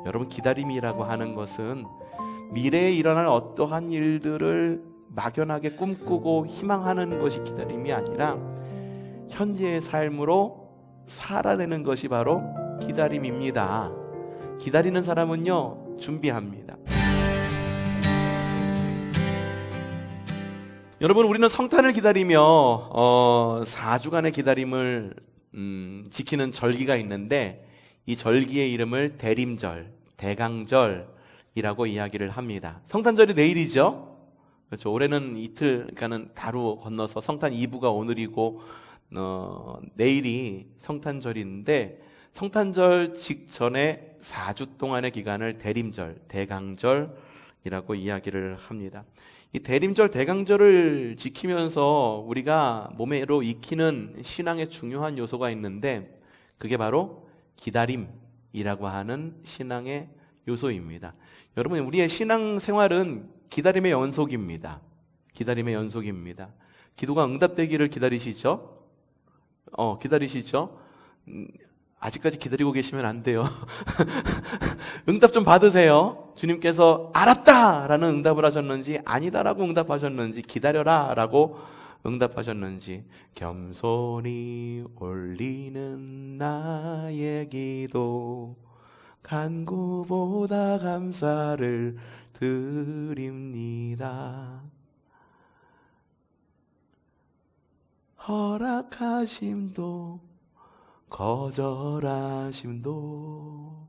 여러분, 기다림이라고 하는 것은 미래에 일어날 어떠한 일들을 막연하게 꿈꾸고 희망하는 것이 기다림이 아니라 현재의 삶으로 살아내는 것이 바로 기다림입니다. 기다리는 사람은요, 준비합니다. 여러분, 우리는 성탄을 기다리며 4주간의 기다림을 지키는 절기가 있는데, 이 절기의 이름을 대림절, 대강절이라고 이야기를 합니다. 성탄절이 내일이죠. 그렇죠. 올해는 이틀, 그러니까는 바로 건너서 성탄 2부가 오늘이고 내일이 성탄절인데, 성탄절 직전에 4주 동안의 기간을 대림절, 대강절이라고 이야기를 합니다. 이 대림절, 대강절을 지키면서 우리가 몸으로 익히는 신앙의 중요한 요소가 있는데, 그게 바로 기다림이라고 하는 신앙의 요소입니다. 여러분, 우리의 신앙 생활은 기다림의 연속입니다. 기다림의 연속입니다. 기도가 응답되기를 기다리시죠? 기다리시죠? 아직까지 기다리고 계시면 안 돼요. 응답 좀 받으세요. 주님께서 알았다 라는 응답을 하셨는지, 아니다라고 응답하셨는지, 기다려라 라고 응답하셨는지. 겸손히 올리는 나의 기도, 간구보다 감사를 드립니다. 허락하심도 거절하심도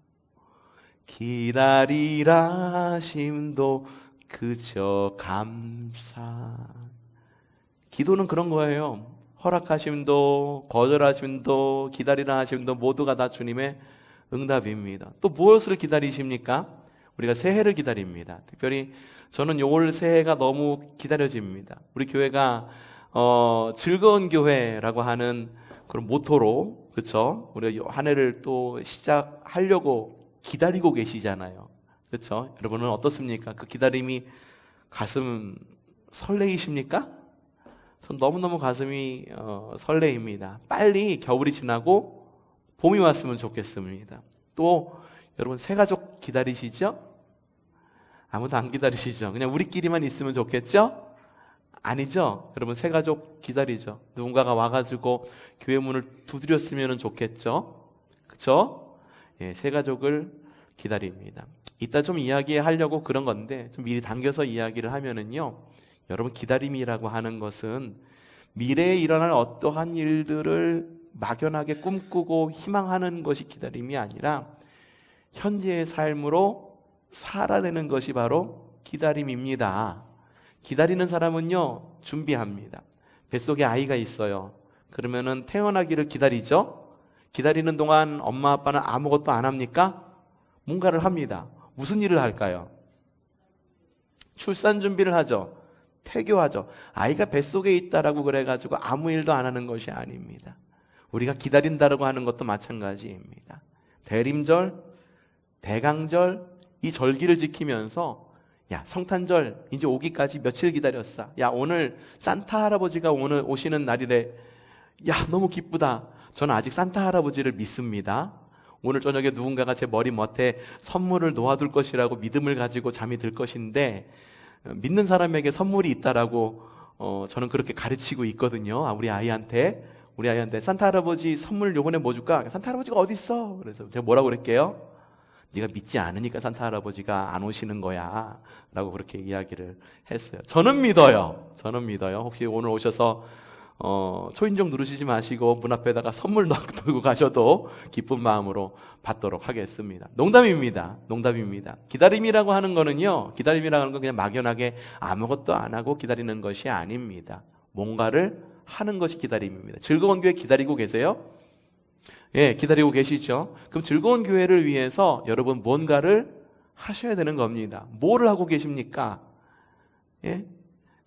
기다리라 하심도 그저 감사. 기도는 그런 거예요. 허락하심도 거절하심도 기다리라 하심도 모두가 다 주님의 응답입니다. 또 무엇을 기다리십니까? 우리가 새해를 기다립니다. 특별히 저는 올 새해가 너무 기다려집니다. 우리 교회가 즐거운 교회라고 하는 그런 모토로, 그렇죠? 우리 한 해를 또 시작하려고 기다리고 계시잖아요. 그렇죠? 여러분은 어떻습니까? 그 기다림이 가슴 설레이십니까? 전 너무너무 가슴이 설레입니다. 빨리 겨울이 지나고 봄이 왔으면 좋겠습니다. 또 여러분, 새가족 기다리시죠? 아무도 안 기다리시죠? 그냥 우리끼리만 있으면 좋겠죠? 아니죠? 여러분, 새가족 기다리죠. 누군가가 와가지고 교회 문을 두드렸으면 좋겠죠? 그쵸? 예, 새가족을 기다립니다. 이따 좀 이야기하려고 그런 건데, 좀 미리 당겨서 이야기를 하면은요, 여러분, 기다림이라고 하는 것은 미래에 일어날 어떠한 일들을 막연하게 꿈꾸고 희망하는 것이 기다림이 아니라 현재의 삶으로 살아내는 것이 바로 기다림입니다. 기다리는 사람은요, 준비합니다. 뱃속에 아이가 있어요. 그러면은 태어나기를 기다리죠. 기다리는 동안 엄마 아빠는 아무것도 안 합니까? 뭔가를 합니다. 무슨 일을 할까요? 출산 준비를 하죠. 태교하죠. 아이가 뱃속에 있다라고 그래가지고 아무 일도 안 하는 것이 아닙니다. 우리가 기다린다라고 하는 것도 마찬가지입니다. 대림절, 대강절, 이 절기를 지키면서, 야, 성탄절 이제 오기까지 며칠 기다렸어. 야, 오늘 산타 할아버지가 오늘 오시는 날이래. 야, 너무 기쁘다. 저는 아직 산타 할아버지를 믿습니다. 오늘 저녁에 누군가가 제 머리 멋에 선물을 놓아둘 것이라고 믿음을 가지고 잠이 들 것인데, 믿는 사람에게 선물이 있다라고 저는 그렇게 가르치고 있거든요. 우리 아이한테 산타 할아버지 선물 요번에 뭐 줄까? 산타 할아버지가 어디 있어? 그래서 제가 뭐라고 그랬게요? 네가 믿지 않으니까 산타 할아버지가 안 오시는 거야 라고 그렇게 이야기를 했어요. 저는 믿어요. 혹시 오늘 오셔서 초인종 누르시지 마시고 문 앞에다가 선물 놔두고 가셔도 기쁜 마음으로 받도록 하겠습니다. 농담입니다. 기다림이라고 하는 건 그냥 막연하게 아무것도 안 하고 기다리는 것이 아닙니다. 뭔가를 하는 것이 기다림입니다. 즐거운 교회 기다리고 계세요? 예, 기다리고 계시죠? 그럼 즐거운 교회를 위해서 여러분 뭔가를 하셔야 되는 겁니다. 뭐를 하고 계십니까? 예?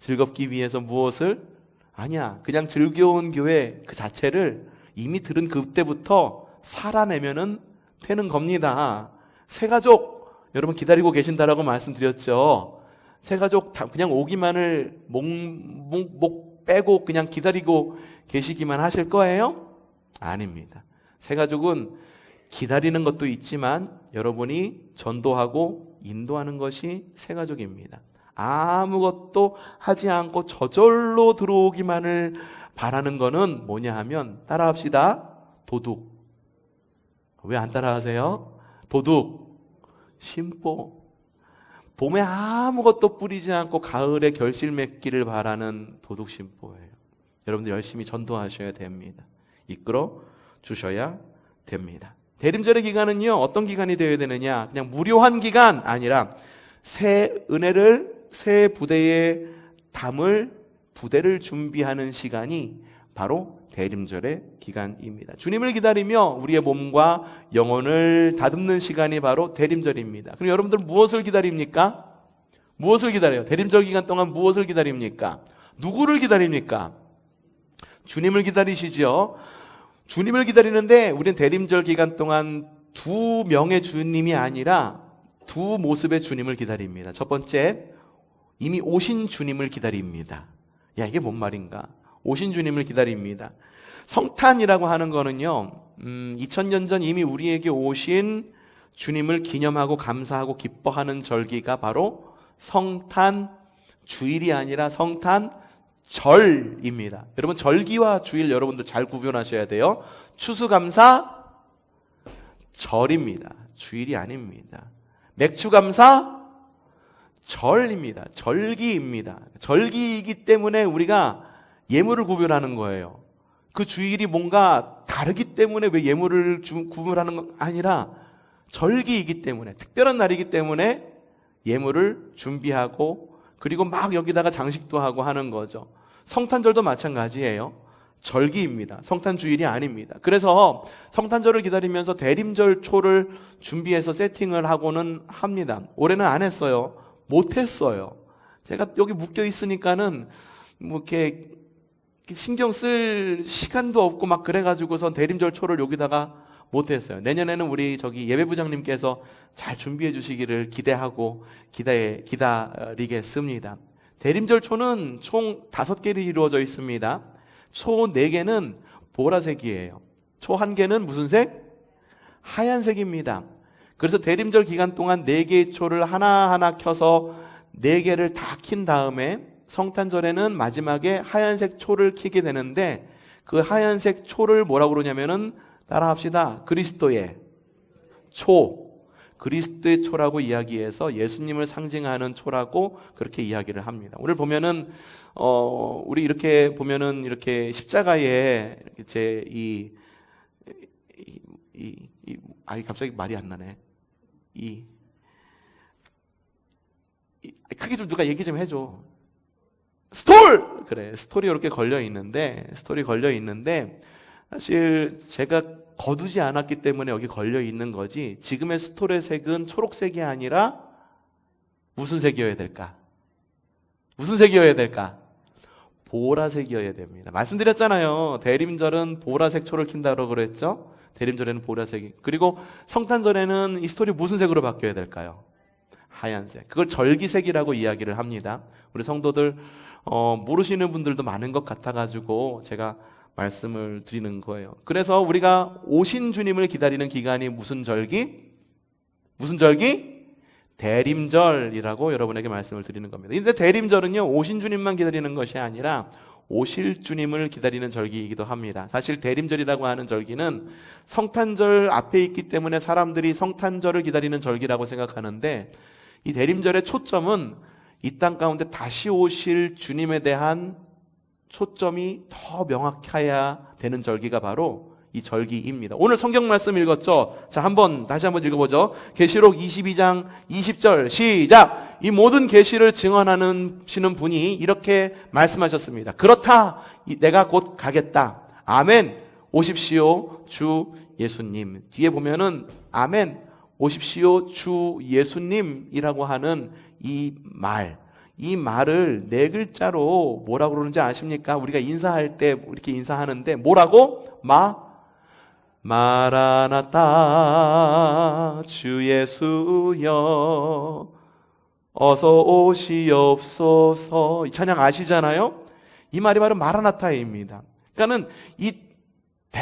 즐겁기 위해서 무엇을? 아니야. 그냥 즐거운 교회 그 자체를 이미 들은 그때부터 살아내면은 되는 겁니다. 새가족 여러분 기다리고 계신다라고 말씀드렸죠. 새가족 그냥 오기만을 목 빼고 그냥 기다리고 계시기만 하실 거예요? 아닙니다. 새가족은 기다리는 것도 있지만 여러분이 전도하고 인도하는 것이 새가족입니다. 아무것도 하지 않고 저절로 들어오기만을 바라는 거는 뭐냐 하면, 따라합시다. 도둑. 왜 안 따라하세요? 도둑, 심보. 봄에 아무것도 뿌리지 않고 가을에 결실 맺기를 바라는 도둑 심보예요. 여러분들 열심히 전도하셔야 됩니다. 이끌어 주셔야 됩니다. 대림절의 기간은요, 어떤 기간이 되어야 되느냐? 그냥 무료한 기간 아니라 새 은혜를 새 부대에 담을 부대를 준비하는 시간이 바로 대림절의 기간입니다. 주님을 기다리며 우리의 몸과 영혼을 다듬는 시간이 바로 대림절입니다. 그럼 여러분들 무엇을 기다립니까? 무엇을 기다려요? 대림절 기간 동안 무엇을 기다립니까? 누구를 기다립니까? 주님을 기다리시죠. 주님을 기다리는데 우리는 대림절 기간 동안 두 명의 주님이 아니라 두 모습의 주님을 기다립니다. 첫 번째, 이미 오신 주님을 기다립니다. 야, 이게 뭔 말인가? 오신 주님을 기다립니다. 성탄이라고 하는 거는요, 2000년 전 이미 우리에게 오신 주님을 기념하고 감사하고 기뻐하는 절기가 바로 성탄 주일이 아니라 성탄 절입니다. 여러분, 절기와 주일 여러분들 잘 구분하셔야 돼요. 추수감사 절입니다. 주일이 아닙니다. 맥추감사 절입니다. 절기입니다. 절기이기 때문에 우리가 예물을 구별하는 거예요. 그 주일이 뭔가 다르기 때문에 왜 예물을 구별하는 건 아니라 절기이기 때문에, 특별한 날이기 때문에 예물을 준비하고 그리고 막 여기다가 장식도 하고 하는 거죠. 성탄절도 마찬가지예요. 절기입니다. 성탄 주일이 아닙니다. 그래서 성탄절을 기다리면서 대림절 초를 준비해서 세팅을 하고는 합니다. 올해는 안 했어요. 못 했어요. 제가 여기 묶여 있으니까는 뭐 이렇게 신경 쓸 시간도 없고 막 그래가지고선 대림절 초를 여기다가 못 했어요. 내년에는 우리 저기 예배부장님께서 잘 준비해 주시기를 기대하고 기다리겠습니다. 대림절 초는 총 5개로 이루어져 있습니다. 초 4개는 보라색이에요. 초 1개는 무슨 색? 하얀색입니다. 그래서 대림절 기간 동안 4개의 초를 하나하나 켜서 4개를 다 킨 다음에 성탄절에는 마지막에 하얀색 초를 켜게 되는데, 그 하얀색 초를 뭐라고 그러냐면은, 따라합시다. 그리스도의 초. 그리스도의 초라고 이야기해서 예수님을 상징하는 초라고 그렇게 이야기를 합니다. 오늘 보면은 우리 이렇게 보면은 이렇게 십자가에 갑자기 말이 안 나네. 크게 좀 누가 얘기 좀 해줘. 스토리 이렇게 걸려 있는데, 사실 제가 거두지 않았기 때문에 여기 걸려 있는 거지, 지금의 스토리의 색은 초록색이 아니라 무슨 색이어야 될까? 무슨 색이어야 될까? 보라색이어야 됩니다. 말씀드렸잖아요. 대림절은 보라색 초를 킨다고 그랬죠? 대림절에는 보라색이. 그리고 성탄절에는 이 스토리 무슨 색으로 바뀌어야 될까요? 하얀색. 그걸 절기색이라고 이야기를 합니다. 우리 성도들 모르시는 분들도 많은 것 같아가지고 제가 말씀을 드리는 거예요. 그래서 우리가 오신 주님을 기다리는 기간이 무슨 절기? 무슨 절기? 대림절이라고 여러분에게 말씀을 드리는 겁니다. 근데 대림절은요, 오신 주님만 기다리는 것이 아니라 오실 주님을 기다리는 절기이기도 합니다. 사실 대림절이라고 하는 절기는 성탄절 앞에 있기 때문에 사람들이 성탄절을 기다리는 절기라고 생각하는데, 이 대림절의 초점은 이 땅 가운데 다시 오실 주님에 대한 초점이 더 명확해야 되는 절기가 바로 이 절기입니다. 오늘 성경 말씀 읽었죠? 자, 다시 한번 읽어보죠. 계시록 22장 20절 시작! 이 모든 계시를 증언하시는 분이 이렇게 말씀하셨습니다. 그렇다, 내가 곧 가겠다. 아멘. 오십시오, 주 예수님. 뒤에 보면은 아멘, 오십시오, 주 예수님이라고 하는 이 말을 4글자로 뭐라고 그러는지 아십니까? 우리가 인사할 때 이렇게 인사하는데 뭐라고? 마라나타, 주 예수여 어서 오시옵소서. 이 찬양 아시잖아요? 이 말이 바로 마라나타입니다. 그러니까는 이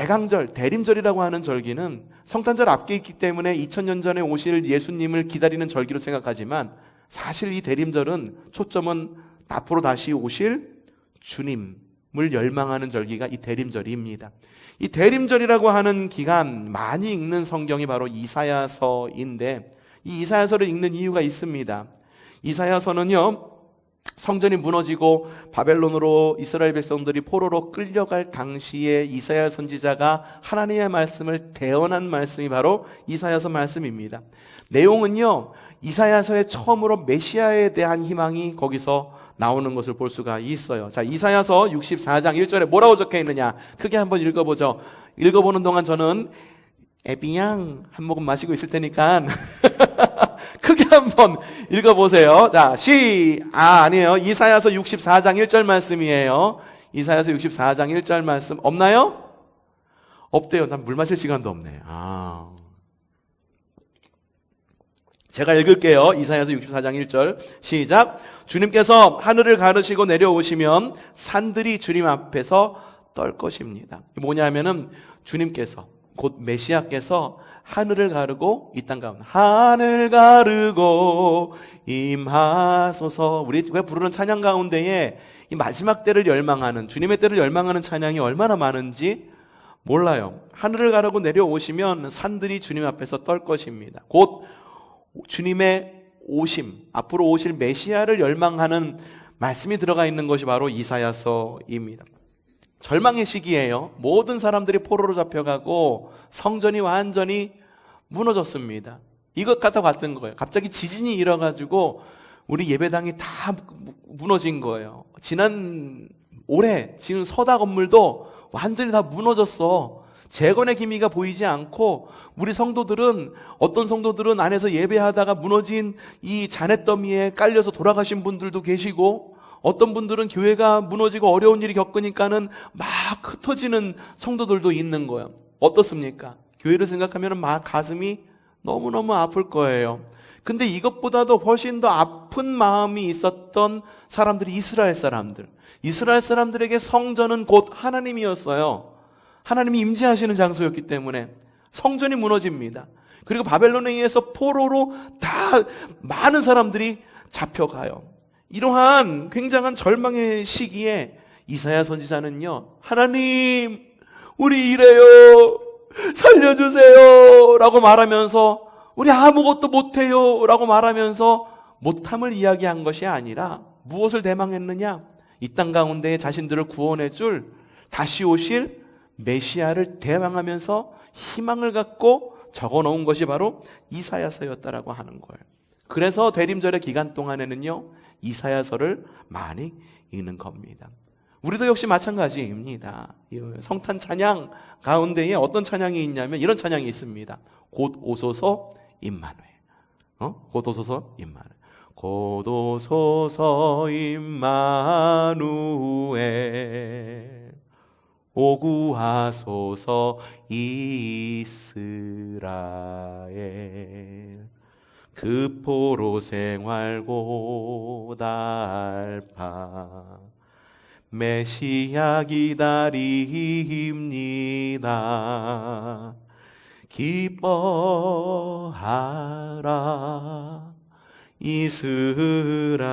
대강절, 대림절이라고 하는 절기는 성탄절 앞에 있기 때문에 2000년 전에 오실 예수님을 기다리는 절기로 생각하지만 사실 이 대림절은 초점은 앞으로 다시 오실 주님을 열망하는 절기가 이 대림절입니다. 이 대림절이라고 하는 기간 많이 읽는 성경이 바로 이사야서인데 이 이사야서를 읽는 이유가 있습니다. 이사야서는요, 성전이 무너지고 바벨론으로 이스라엘 백성들이 포로로 끌려갈 당시에 이사야 선지자가 하나님의 말씀을 대언한 말씀이 바로 이사야서 말씀입니다. 내용은요, 이사야서의 처음으로 메시아에 대한 희망이 거기서 나오는 것을 볼 수가 있어요. 자, 이사야서 64장 1절에 뭐라고 적혀 있느냐? 크게 한번 읽어보죠. 읽어보는 동안 저는 에비양 한 모금 마시고 있을 테니까 크게 한번 읽어보세요. 자, 아니에요. 이사야서 64장 1절 말씀이에요. 이사야서 64장 1절 말씀 없나요? 없대요. 난 물 마실 시간도 없네. 제가 읽을게요. 이사야서 64장 1절 시작. 주님께서 하늘을 가르시고 내려오시면 산들이 주님 앞에서 떨 것입니다. 뭐냐면은 주님께서 곧 메시아께서 하늘을 가르고 이 땅 가운데 하늘 가르고 임하소서. 우리가 부르는 찬양 가운데에 이 마지막 때를 열망하는, 주님의 때를 열망하는 찬양이 얼마나 많은지 몰라요. 하늘을 가르고 내려오시면 산들이 주님 앞에서 떨 것입니다. 곧 주님의 오심, 앞으로 오실 메시아를 열망하는 말씀이 들어가 있는 것이 바로 이사야서입니다. 절망의 시기예요. 모든 사람들이 포로로 잡혀가고 성전이 완전히 무너졌습니다. 이것과 같은 거예요. 갑자기 지진이 일어가지고 우리 예배당이 다 무너진 거예요. 올해 지은 서다 건물도 완전히 다 무너졌어. 재건의 기미가 보이지 않고 우리 성도들은, 어떤 성도들은 안에서 예배하다가 무너진 이 잔해더미에 깔려서 돌아가신 분들도 계시고, 어떤 분들은 교회가 무너지고 어려운 일이 겪으니까는 막 흩어지는 성도들도 있는 거예요. 어떻습니까? 교회를 생각하면 막 가슴이 너무너무 아플 거예요. 근데 이것보다도 훨씬 더 아픈 마음이 있었던 사람들이 이스라엘 사람들에게 성전은 곧 하나님이었어요. 하나님이 임재하시는 장소였기 때문에 성전이 무너집니다. 그리고 바벨론에 의해서 포로로 다 많은 사람들이 잡혀가요. 이러한 굉장한 절망의 시기에 이사야 선지자는요, 하나님, 우리 이래요, 살려주세요 라고 말하면서, 우리 아무것도 못해요 라고 말하면서 못함을 이야기한 것이 아니라 무엇을 대망했느냐? 이 땅 가운데 자신들을 구원해 줄 다시 오실 메시아를 대망하면서 희망을 갖고 적어놓은 것이 바로 이사야서였다라고 하는 거예요. 그래서 대림절의 기간 동안에는요, 이사야서를 많이 읽는 겁니다. 우리도 역시 마찬가지입니다. 성탄 찬양 가운데에 어떤 찬양이 있냐면 이런 찬양이 있습니다. 곧 오소서 임마누엘. 곧 오소서 임마누엘. 곧 오소서 임마누엘. 오구하소서 이스라엘. 그 포로 생활 고달파 메시아 기다립니다. 기뻐하라 이스라엘.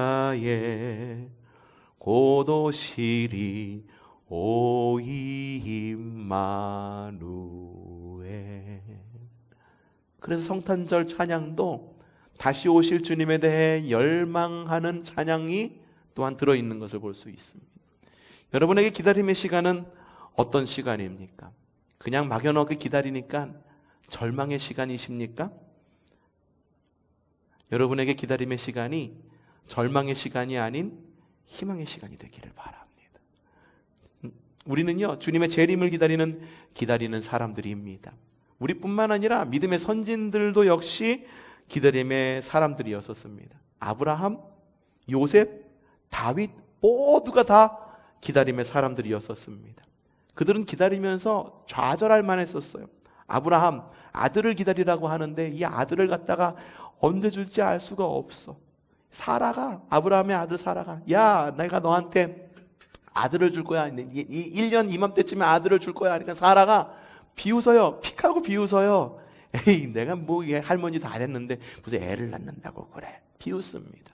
곧 오시리 오 임마누엘. 그래서 성탄절 찬양도 다시 오실 주님에 대해 열망하는 찬양이 또한 들어있는 것을 볼 수 있습니다. 여러분에게 기다림의 시간은 어떤 시간입니까? 그냥 막연하게 기다리니까 절망의 시간이십니까? 여러분에게 기다림의 시간이 절망의 시간이 아닌 희망의 시간이 되기를 바랍니다. 우리는요, 주님의 재림을 기다리는 사람들입니다. 우리뿐만 아니라 믿음의 선진들도 역시 기다림의 사람들이었었습니다. 아브라함, 요셉, 다윗 모두가 다 기다림의 사람들이었었습니다. 그들은 기다리면서 좌절할 만했었어요. 아브라함, 아들을 기다리라고 하는데 이 아들을 갖다가 언제 줄지 알 수가 없어. 아브라함의 아들 사라가, 야, 내가 너한테 아들을 줄 거야. 1년 이맘때쯤에 아들을 줄 거야. 그러니까 사라가 비웃어요. 픽하고 비웃어요. 에이, 내가 뭐 할머니 다 됐는데 무슨 애를 낳는다고 그래. 비웃습니다.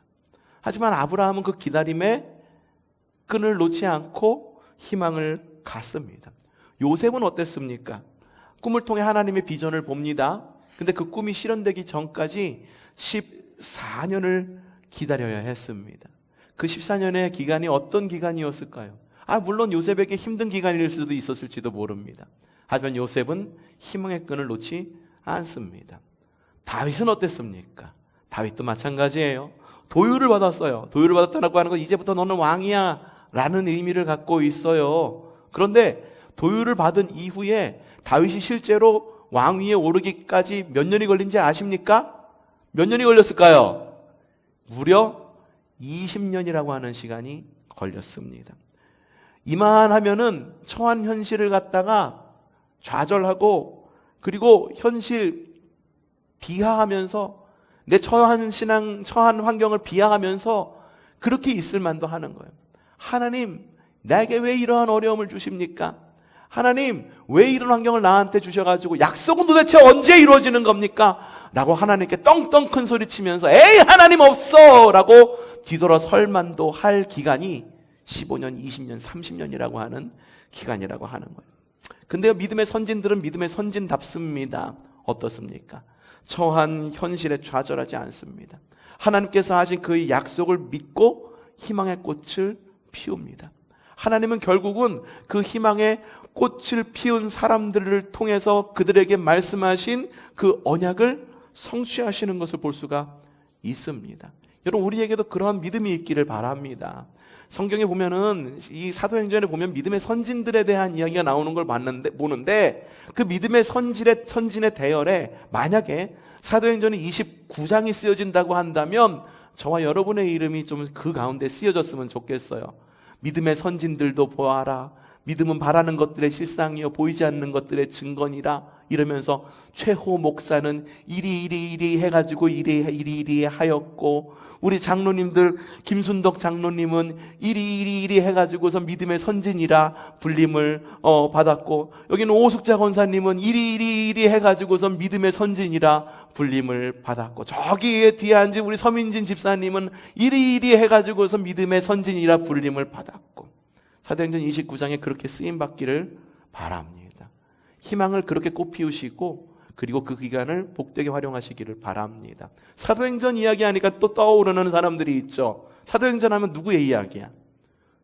하지만 아브라함은 그 기다림에 끈을 놓지 않고 희망을 갖습니다. 요셉은 어땠습니까? 꿈을 통해 하나님의 비전을 봅니다. 근데 그 꿈이 실현되기 전까지 14년을 기다려야 했습니다. 그 14년의 기간이 어떤 기간이었을까요? 물론 요셉에게 힘든 기간일 수도 있었을지도 모릅니다. 하지만 요셉은 희망의 끈을 놓지 않습니다. 다윗은 어땠습니까? 다윗도 마찬가지예요. 도유를 받았어요. 도유를 받았다고 하는 건 이제부터 너는 왕이야 라는 의미를 갖고 있어요. 그런데 도유를 받은 이후에 다윗이 실제로 왕위에 오르기까지 몇 년이 걸린지 아십니까? 몇 년이 걸렸을까요? 무려 20년이라고 하는 시간이 걸렸습니다. 이만하면은 처한 현실을 갖다가 좌절하고 그리고 현실 비하하면서 내 처한 환경을 비하하면서 그렇게 있을 만도 하는 거예요. 하나님, 나에게 왜 이러한 어려움을 주십니까? 하나님, 왜 이런 환경을 나한테 주셔가지고 약속은 도대체 언제 이루어지는 겁니까? 라고 하나님께 떵떵 큰 소리 치면서 에이 하나님 없어! 라고 뒤돌아설 만도 할 기간이 15년, 20년, 30년이라고 하는 기간이라고 하는 거예요. 근데 믿음의 선진들은 믿음의 선진답습니다. 어떻습니까? 처한 현실에 좌절하지 않습니다. 하나님께서 하신 그 약속을 믿고 희망의 꽃을 피웁니다. 하나님은 결국은 그 희망의 꽃을 피운 사람들을 통해서 그들에게 말씀하신 그 언약을 성취하시는 것을 볼 수가 있습니다. 여러분, 우리에게도 그러한 믿음이 있기를 바랍니다. 성경에 보면은 이 사도행전에 보면 믿음의 선진들에 대한 이야기가 나오는 걸 보는데 그 믿음의 선진의 대열에 만약에 사도행전이 29장이 쓰여진다고 한다면 저와 여러분의 이름이 좀 그 가운데 쓰여졌으면 좋겠어요. 믿음의 선진들도 보아라. 믿음은 바라는 것들의 실상이요 보이지 않는 것들의 증거니라. 이러면서 최호 목사는 이리 해가지고 이리 하였고, 우리 장로님들 김순덕 장로님은 이리 해가지고서 믿음의 선진이라 불림을 받았고, 여기는 오숙자 권사님은 이리 해가지고서 믿음의 선진이라 불림을 받았고, 저기에 뒤에 앉은 우리 서민진 집사님은 이리 해가지고서 믿음의 선진이라 불림을 받았고, 사도행전 29장에 그렇게 쓰임받기를 바랍니다. 희망을 그렇게 꽃피우시고 그리고 그 기간을 복되게 활용하시기를 바랍니다. 사도행전 이야기하니까 또 떠오르는 사람들이 있죠. 사도행전 하면 누구의 이야기야?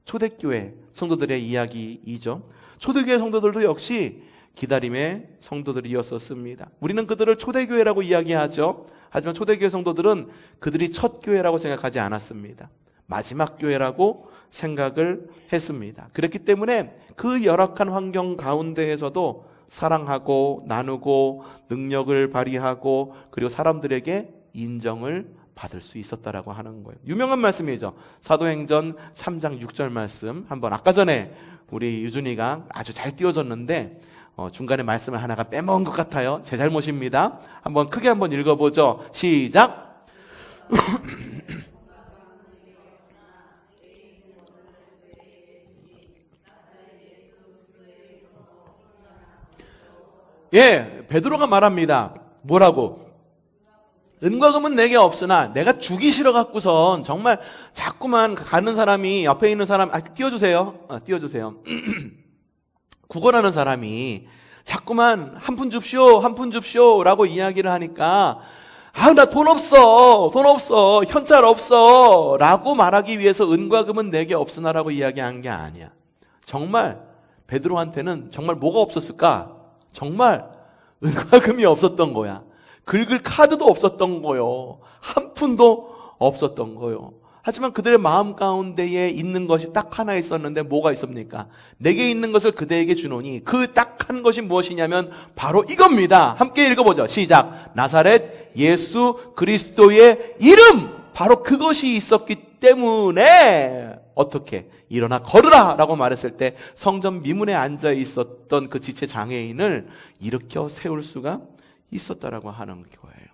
초대교회 성도들의 이야기이죠. 초대교회 성도들도 역시 기다림의 성도들이었었습니다. 우리는 그들을 초대교회라고 이야기하죠. 하지만 초대교회 성도들은 그들이 첫 교회라고 생각하지 않았습니다. 마지막 교회라고 생각을 했습니다. 그렇기 때문에 그 열악한 환경 가운데에서도 사랑하고 나누고 능력을 발휘하고 그리고 사람들에게 인정을 받을 수 있었다라고 하는 거예요. 유명한 말씀이죠. 사도행전 3장 6절 말씀 한번 아까 전에 우리 유준이가 아주 잘 띄워줬는데 중간에 말씀을 하나가 빼먹은 것 같아요. 제 잘못입니다. 한번 크게 한번 읽어보죠. 시작. 예, 베드로가 말합니다. 뭐라고? 은과 금은 내게 없으나 내가 주기 싫어 갖고선 정말 자꾸만 가는 사람이 옆에 있는 사람 띄워주세요. 띄워주세요. 구걸하는 사람이 자꾸만 한 푼 줍쇼 라고 이야기를 하니까 나 돈 없어 현찰 없어 라고 말하기 위해서 은과 금은 내게 없으나 라고 이야기한 게 아니야. 정말 베드로한테는 정말 뭐가 없었을까? 정말 은과 금이 없었던 거야. 긁을 카드도 없었던 거요. 한 푼도 없었던 거요. 하지만 그들의 마음 가운데에 있는 것이 딱 하나 있었는데 뭐가 있습니까? 내게 있는 것을 그대에게 주노니 그 딱 한 것이 무엇이냐면 바로 이겁니다. 함께 읽어보죠. 시작. 나사렛 예수 그리스도의 이름, 바로 그것이 있었기 때문에 어떻게 일어나 걸으라 라고 말했을 때 성전 미문에 앉아 있었던 그 지체 장애인을 일으켜 세울 수가 있었다라고 하는 거예요.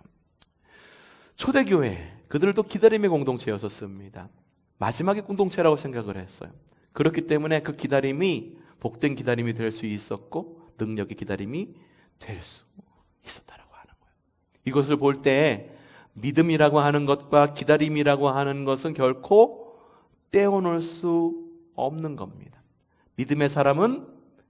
초대교회, 그들도 기다림의 공동체였었습니다. 마지막의 공동체라고 생각을 했어요. 그렇기 때문에 그 기다림이 복된 기다림이 될 수 있었고 능력의 기다림이 될 수 있었다라고 하는 거예요. 이것을 볼 때 믿음이라고 하는 것과 기다림이라고 하는 것은 결코 떼어놓을 수 없는 겁니다. 믿음의 사람은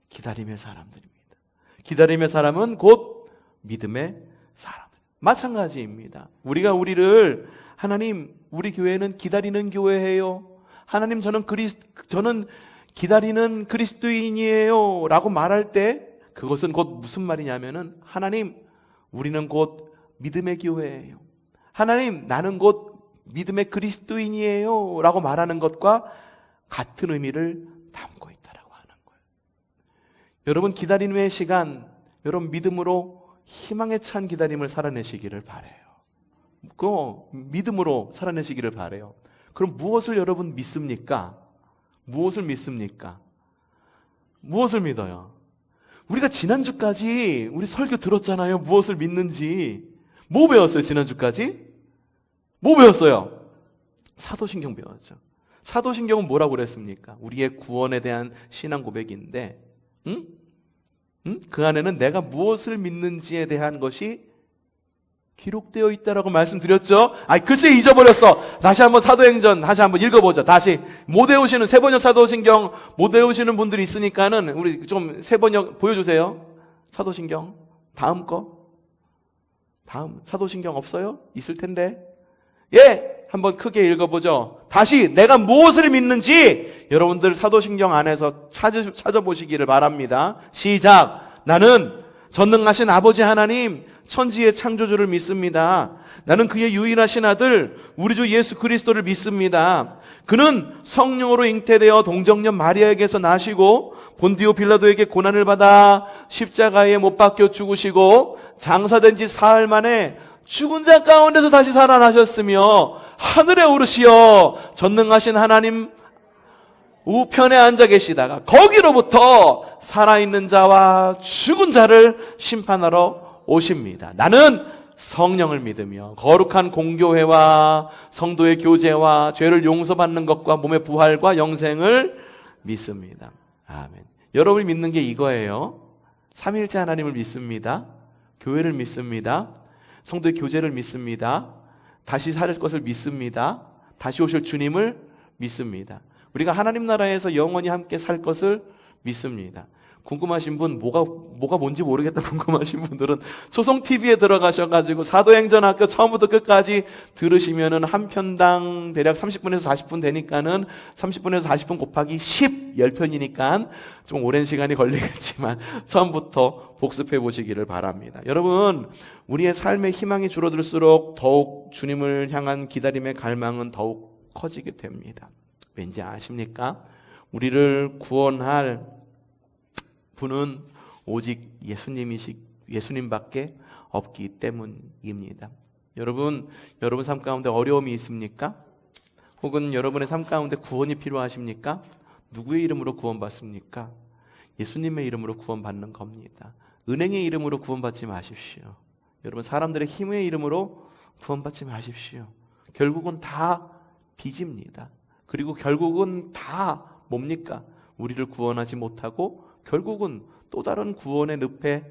기다림의 사람들입니다. 기다림의 사람은 곧 믿음의 사람들. 마찬가지입니다. 우리를 하나님, 우리 교회는 기다리는 교회예요. 하나님, 저는 기다리는 그리스도인이에요 라고 말할 때 그것은 곧 무슨 말이냐면은 하나님, 우리는 곧 믿음의 교회예요. 하나님, 나는 곧 믿음의 그리스도인이에요 라고 말하는 것과 같은 의미를 담고 있다라고 하는 거예요. 여러분, 기다림의 시간, 여러분 믿음으로 희망에 찬 기다림을 살아내시기를 바라요. 믿음으로 살아내시기를 바라요. 그럼 무엇을 여러분 믿습니까? 무엇을 믿습니까? 무엇을 믿어요? 우리가 지난주까지 우리 설교 들었잖아요. 무엇을 믿는지. 뭐 배웠어요, 지난주까지? 뭐 배웠어요? 사도신경 배웠죠. 사도신경은 뭐라고 그랬습니까? 우리의 구원에 대한 신앙 고백인데, 그 안에는 내가 무엇을 믿는지에 대한 것이 기록되어 있다라고 말씀드렸죠. 글쎄 잊어버렸어. 다시 한번 사도행전 다시 한번 읽어보죠. 다시 못 외우시는 세번역 사도신경 못 외우시는 분들이 있으니까는 우리 좀 세번역 보여주세요. 사도신경 다음 사도신경 없어요? 있을 텐데. 한번 크게 읽어보죠. 다시 내가 무엇을 믿는지 여러분들 사도신경 안에서 찾아보시기를 바랍니다. 시작. 나는 전능하신 아버지 하나님 천지의 창조주를 믿습니다. 나는 그의 유일하신 아들 우리 주 예수 그리스도를 믿습니다. 그는 성령으로 잉태되어 동정녀 마리아에게서 나시고 본디오 빌라도에게 고난을 받아 십자가에 못 박혀 죽으시고 장사된 지 사흘 만에 죽은 자 가운데서 다시 살아나셨으며 하늘에 오르시어 전능하신 하나님 우편에 앉아 계시다가 거기로부터 살아있는 자와 죽은 자를 심판하러 오십니다. 나는 성령을 믿으며 거룩한 공교회와 성도의 교제와 죄를 용서받는 것과 몸의 부활과 영생을 믿습니다. 아멘. 여러분이 믿는 게 이거예요. 삼위일체 하나님을 믿습니다. 교회를 믿습니다. 성도의 교제를 믿습니다. 다시 살 것을 믿습니다. 다시 오실 주님을 믿습니다. 우리가 하나님 나라에서 영원히 함께 살 것을 믿습니다. 궁금하신 분, 뭐가 뭔지 모르겠다 궁금하신 분들은 소송TV에 들어가셔가지고 사도행전학교 처음부터 끝까지 들으시면은 한 편당 대략 30분에서 40분 되니까는 30분에서 40분 곱하기 10편이니까 좀 오랜 시간이 걸리겠지만 처음부터 복습해 보시기를 바랍니다. 여러분, 우리의 삶의 희망이 줄어들수록 더욱 주님을 향한 기다림의 갈망은 더욱 커지게 됩니다. 왠지 아십니까? 우리를 구원할 분은 오직 예수님밖에 없기 때문입니다. 여러분 삶 가운데 어려움이 있습니까? 혹은 여러분의 삶 가운데 구원이 필요하십니까? 누구의 이름으로 구원받습니까? 예수님의 이름으로 구원받는 겁니다. 은행의 이름으로 구원받지 마십시오. 여러분, 사람들의 힘의 이름으로 구원받지 마십시오. 결국은 다 빚입니다. 그리고 결국은 다 뭡니까? 우리를 구원하지 못하고 결국은 또 다른 구원의 늪에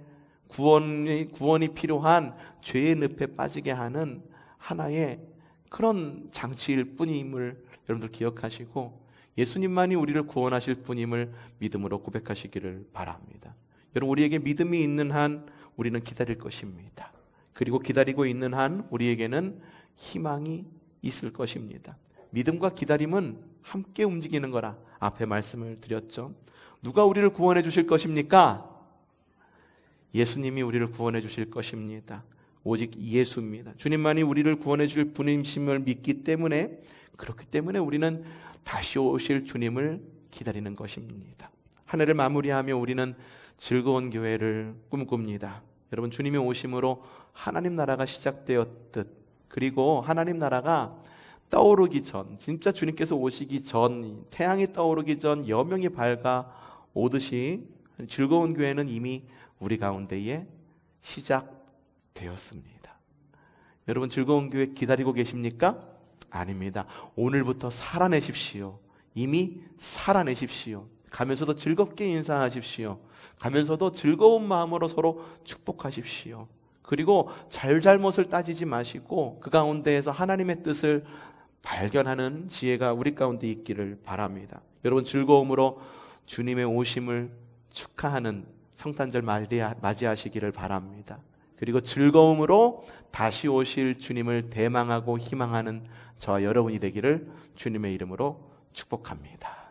구원이 필요한 죄의 늪에 빠지게 하는 하나의 그런 장치일 뿐임을 여러분들 기억하시고 예수님만이 우리를 구원하실 분임을 믿음으로 고백하시기를 바랍니다. 여러분, 우리에게 믿음이 있는 한 우리는 기다릴 것입니다. 그리고 기다리고 있는 한 우리에게는 희망이 있을 것입니다. 믿음과 기다림은 함께 움직이는 거라 앞에 말씀을 드렸죠. 누가 우리를 구원해 주실 것입니까? 예수님이 우리를 구원해 주실 것입니다. 오직 예수입니다. 주님만이 우리를 구원해 주실 분이심을 믿기 때문에, 그렇기 때문에 우리는 다시 오실 주님을 기다리는 것입니다. 한 해를 마무리하며 우리는 즐거운 교회를 꿈꿉니다. 여러분, 주님의 오심으로 하나님 나라가 시작되었듯, 그리고 하나님 나라가 떠오르기 전, 진짜 주님께서 오시기 전, 태양이 떠오르기 전 여명이 밝아오듯이 즐거운 교회는 이미 우리 가운데에 시작되었습니다. 여러분, 즐거운 교회 기다리고 계십니까? 아닙니다. 오늘부터 살아내십시오. 이미 살아내십시오. 가면서도 즐겁게 인사하십시오. 가면서도 즐거운 마음으로 서로 축복하십시오. 그리고 잘잘못을 따지지 마시고 그 가운데에서 하나님의 뜻을 발견하는 지혜가 우리 가운데 있기를 바랍니다. 여러분, 즐거움으로 주님의 오심을 축하하는 성탄절 맞이하시기를 바랍니다. 그리고 즐거움으로 다시 오실 주님을 대망하고 희망하는 저와 여러분이 되기를 주님의 이름으로 축복합니다.